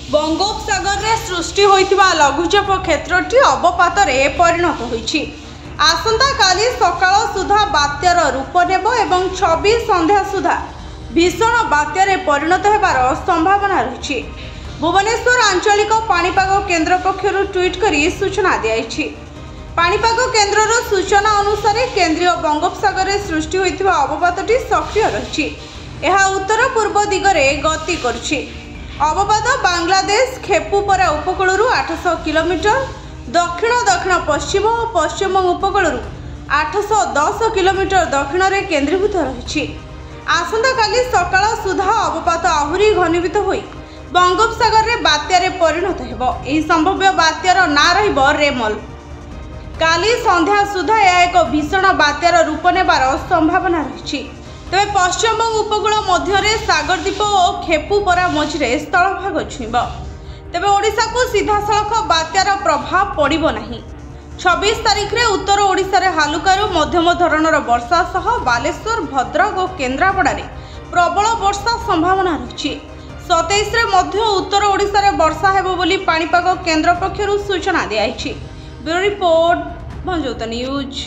बंगोपसागर में सृष्टि होइतिबा लघुचाप क्षेत्रटी अवपातरे परिणत होइछि। आसंता काली सकाळ सुधा बात्यार रूप नेब एवं 26 संध्या सुधा भीषण बात्यारे परिणत हेबार संभावना रही। भुवनेश्वर आंचलिक पाणीपाग केन्द्र पक्षरु ट्वीट करी सूचना दियाइछि। पाणीपाग केन्द्रर सूचना अनुसार केन्द्रीय बंगोपसागर में सृष्टि होइतिबा अवपातटी सक्रिय रही। यह उत्तर पूर्व दिगरे गति करुछि। अवपात बांग्लादेश खेपुपरा उपकूल 800 किलोमीटर, दक्षिण दक्षिण पश्चिम और पश्चिम उपकूल 810 किलोमीटर दक्षिण में केन्द्रीभूत रही। आसंता काली सकाळ सुधा अवपात आहुरी घनीभूत होई बंगोपसागर में बात्यारे परिणत हेबो। एही संभाव्य बात्यार ना रहिबो रेमल। काली संध्या सुधा यह एक भीषण बात्यार रूप नेबार संभावना रही। तेरे पश्चिमबंग उपकूल मध्य सागरद्वीप और खेपुपरा मझिरे स्थलभाग छुईब। तेरे ओडिशा को सीधा सड़क बात्यार प्रभाव पड़िबो नाही। 26 तारिख रे उत्तर ओडिशा रे हालुकारू मध्यम धरणर वर्षा सह बालेश्वर, भद्रक और केन्द्रापड़ा रे प्रबल वर्षा संभावना रही। 27 रे मध्य उत्तर ओडिशा रे वर्षा हेबो बोली पाणीपाग केन्द्र पक्षरु सूचना दियाइछि। ब्यूरो रिपोर्ट, भंजौता न्यूज।